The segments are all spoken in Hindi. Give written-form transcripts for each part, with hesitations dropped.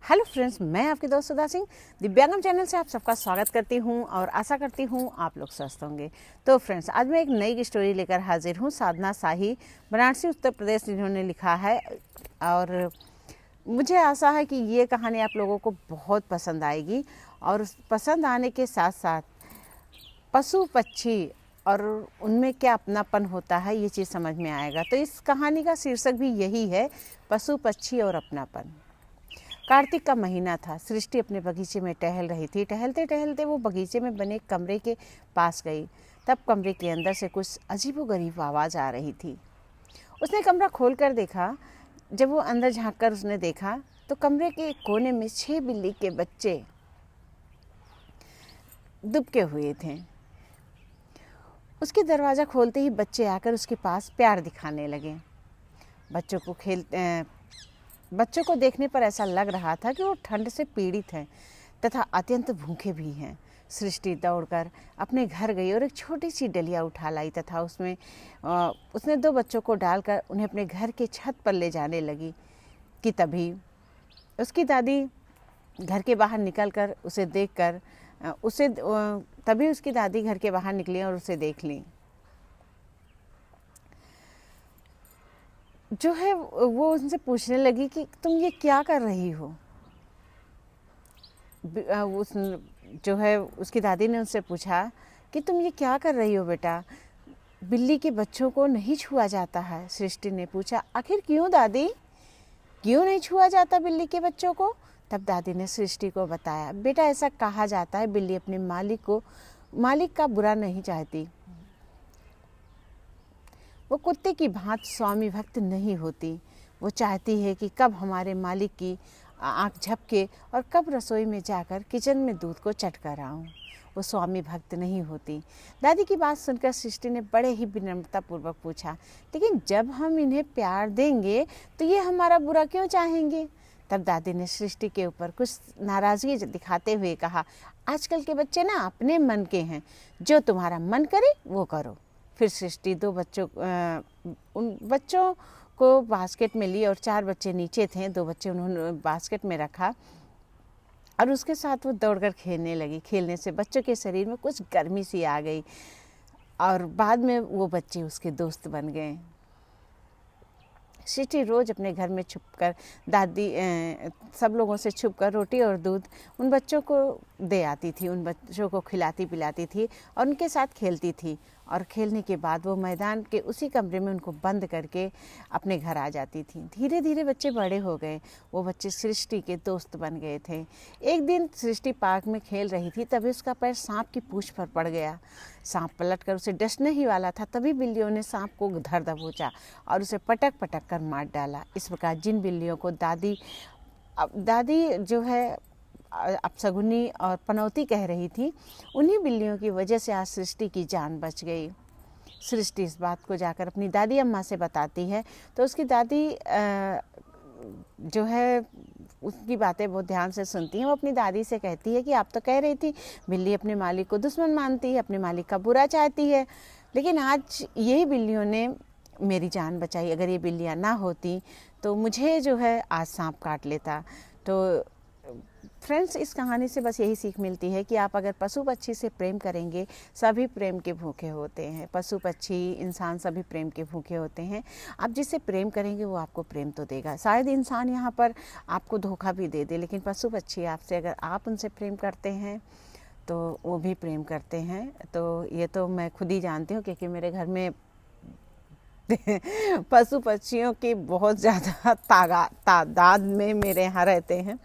हेलो फ्रेंड्स, मैं आपकी दोस्त सुधा सिंह दिव्यांगम चैनल से आप सबका स्वागत करती हूं और आशा करती हूं आप लोग स्वस्थ होंगे। तो फ्रेंड्स, आज मैं एक नई स्टोरी लेकर हाजिर हूं। साधना शाही, बनारसी, उत्तर प्रदेश, इन्होंने लिखा है और मुझे आशा है कि ये कहानी आप लोगों को बहुत पसंद आएगी। और पसंद आने के साथ साथ पशु पक्षी और उनमें क्या अपनापन होता है, ये चीज़ समझ में आएगा। तो इस कहानी का शीर्षक भी यही है, पशु पक्षी और अपनापन। कार्तिक का महीना था। सृष्टि अपने बगीचे में टहल रही थी। टहलते टहलते वो बगीचे में बने कमरे के पास गई। तब कमरे के अंदर से कुछ अजीबोगरीब आवाज़ आ रही थी। उसने कमरा खोल कर देखा। जब वो अंदर झांक कर उसने देखा तो कमरे के एक कोने में 6 बिल्ली के बच्चे दुबके हुए थे। उसके दरवाज़ा खोलते ही बच्चे आकर उसके पास प्यार दिखाने लगे। बच्चों को देखने पर ऐसा लग रहा था कि वो ठंड से पीड़ित हैं तथा अत्यंत भूखे भी हैं। सृष्टि दौड़कर अपने घर गई और एक छोटी सी डलिया उठा लाई तथा उसने 2 बच्चों को डालकर उन्हें अपने घर के छत पर ले जाने लगी कि तभी उसकी दादी घर के बाहर निकलकर उसे देखकर तभी उसकी दादी घर के बाहर निकली और उसे देख ली। जो है वो उनसे पूछने लगी कि तुम ये क्या कर रही हो। उसकी दादी ने उनसे पूछा कि तुम ये क्या कर रही हो बेटा, बिल्ली के बच्चों को नहीं छुआ जाता है। सृष्टि ने पूछा, आखिर क्यों दादी, क्यों नहीं छुआ जाता बिल्ली के बच्चों को। तब दादी ने सृष्टि को बताया, बेटा ऐसा कहा जाता है, बिल्ली अपने मालिक का बुरा नहीं चाहती। वो कुत्ते की भांति स्वामी भक्त नहीं होती। वो चाहती है कि कब हमारे मालिक की आंख झपके और कब रसोई में जाकर किचन में दूध को चट कर आऊँ। वो स्वामी भक्त नहीं होती। दादी की बात सुनकर सृष्टि ने बड़े ही विनम्रतापूर्वक पूछा, लेकिन जब हम इन्हें प्यार देंगे तो ये हमारा बुरा क्यों चाहेंगे। तब दादी ने सृष्टि के ऊपर कुछ नाराज़गी दिखाते हुए कहा, आजकल के बच्चे ना अपने मन के हैं, जो तुम्हारा मन करे वो करो। फिर सृष्टि उन बच्चों को बास्केट में ली और 4 बच्चे नीचे थे, 2 बच्चे उन्होंने बास्केट में रखा और उसके साथ वो दौड़कर खेलने लगी। खेलने से बच्चों के शरीर में कुछ गर्मी सी आ गई और बाद में वो बच्चे उसके दोस्त बन गए। सृष्टि रोज़ अपने घर में छुपकर सब लोगों से छुपकर रोटी और दूध उन बच्चों को दे आती थी। उन बच्चों को खिलाती पिलाती थी और उनके साथ खेलती थी। और खेलने के बाद वो मैदान के उसी कमरे में उनको बंद करके अपने घर आ जाती थी। धीरे धीरे बच्चे बड़े हो गए। वो बच्चे सृष्टि के दोस्त बन गए थे। एक दिन सृष्टि पार्क में खेल रही थी, तभी उसका पैर सांप की पूंछ पर पड़ गया। सांप पलटकर उसे डसने ही वाला था, तभी बिल्लियों ने सांप को धर दबोचा और उसे पटक पटक कर मार डाला। इस प्रकार जिन बिल्लियों को दादी जो है अपशगुनी और पनौती कह रही थी, उन्हीं बिल्लियों की वजह से आज सृष्टि की जान बच गई। सृष्टि इस बात को जाकर अपनी दादी अम्मा से बताती है तो उसकी दादी जो है उसकी बातें बहुत ध्यान से सुनती हैं। वो अपनी दादी से कहती है कि आप तो कह रही थी बिल्ली अपने मालिक को दुश्मन मानती है, अपने मालिक का बुरा चाहती है, लेकिन आज यही बिल्लियों ने मेरी जान बचाई। अगर ये बिल्लियाँ ना होती तो मुझे जो है आज सांप काट लेता। तो फ्रेंड्स, इस कहानी से बस यही सीख मिलती है कि आप अगर पशु पक्षी से प्रेम करेंगे, सभी प्रेम के भूखे होते हैं। पशु पक्षी इंसान सभी प्रेम के भूखे होते हैं। आप जिससे प्रेम करेंगे वो आपको प्रेम तो देगा। शायद इंसान यहाँ पर आपको धोखा भी दे दे, लेकिन पशु पक्षी आपसे, अगर आप उनसे प्रेम करते हैं तो वो भी प्रेम करते हैं। तो ये तो मैं खुद ही जानती हूँ, क्योंकि मेरे घर में पशु पक्षियों की बहुत ज़्यादा तादाद में मेरे यहाँ रहते हैं।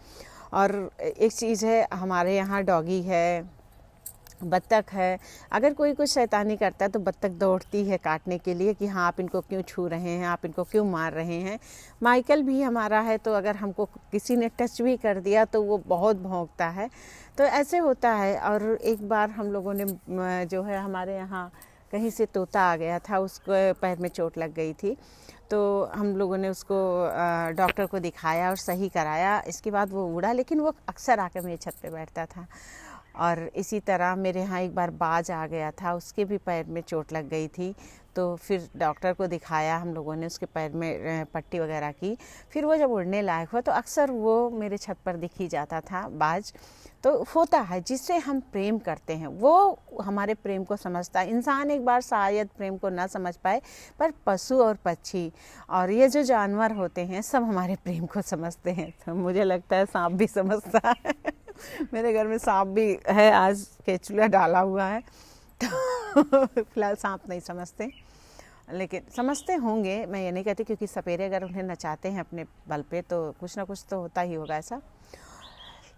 और एक चीज़ है, हमारे यहाँ डॉगी है, बत्तख है। अगर कोई कुछ शैतानी करता है तो बत्तख दौड़ती है काटने के लिए कि हाँ आप इनको क्यों छू रहे हैं, आप इनको क्यों मार रहे हैं। माइकल भी हमारा है, तो अगर हमको किसी ने टच भी कर दिया तो वो बहुत भौंकता है। तो ऐसे होता है। और एक बार हम लोगों ने जो है, हमारे यहाँ कहीं से तोता आ गया था, उसको पैर में चोट लग गई थी, तो हम लोगों ने उसको डॉक्टर को दिखाया और सही कराया। इसके बाद वो उड़ा, लेकिन वो अक्सर आकर मेरी छत पे बैठता था। और इसी तरह मेरे यहाँ एक बार बाज आ गया था, उसके भी पैर में चोट लग गई थी। तो फिर डॉक्टर को दिखाया हम लोगों ने, उसके पैर में पट्टी वगैरह की। फिर वो जब उड़ने लायक हुआ तो अक्सर वो मेरे छत पर दिख ही जाता था बाज। तो होता है जिससे हम प्रेम करते हैं वो हमारे प्रेम को समझता है। इंसान एक बार शायद प्रेम को ना समझ पाए, पर पशु और पक्षी और ये जो जानवर होते हैं सब हमारे प्रेम को समझते हैं। तो मुझे लगता है सांप भी समझता है। मेरे घर में सांप भी है, आज केचुआ डाला हुआ है। तो फिलहाल सांप नहीं समझते, लेकिन समझते होंगे, मैं ये नहीं कहती, क्योंकि सपेरे अगर उन्हें नचाते हैं अपने बल पे तो कुछ ना कुछ तो होता ही होगा ऐसा।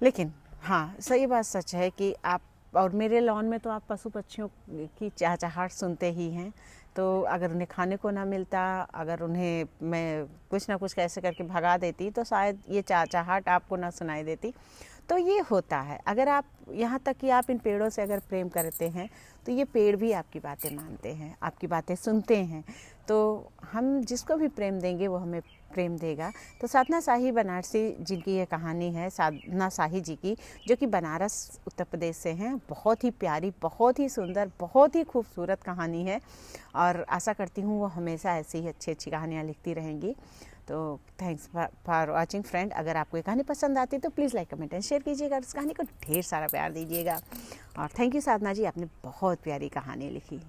लेकिन हाँ, सही बात सच है कि आप और मेरे लॉन में तो आप पशु पक्षियों की चहचहाहट सुनते ही हैं। तो अगर उन्हें खाने को ना मिलता, अगर उन्हें मैं कुछ ना कुछ कैसे करके भगा देती तो शायद ये चहचहाहट आपको ना सुनाई देती। तो ये होता है, अगर आप यहाँ तक कि आप इन पेड़ों से अगर प्रेम करते हैं तो ये पेड़ भी आपकी बातें मानते हैं, आपकी बातें सुनते हैं। तो हम जिसको भी प्रेम देंगे वो हमें प्रेम देगा। तो साधना शाही बनारसी जिनकी ये कहानी है, साधना शाही जी की, जो कि बनारस उत्तर प्रदेश से हैं। बहुत ही प्यारी, बहुत ही सुंदर, बहुत ही खूबसूरत कहानी है और आशा करती हूँ वो हमेशा ऐसी ही अच्छी अच्छी कहानियाँ लिखती रहेंगी। तो थैंक्स फॉर वॉचिंग फ्रेंड। अगर आपको ये कहानी पसंद आती तो please like comment and share कीजिएगा, इस कहानी को ढेर सारा प्यार दीजिएगा। और थैंक यू साधना जी, आपने बहुत प्यारी कहानी लिखी।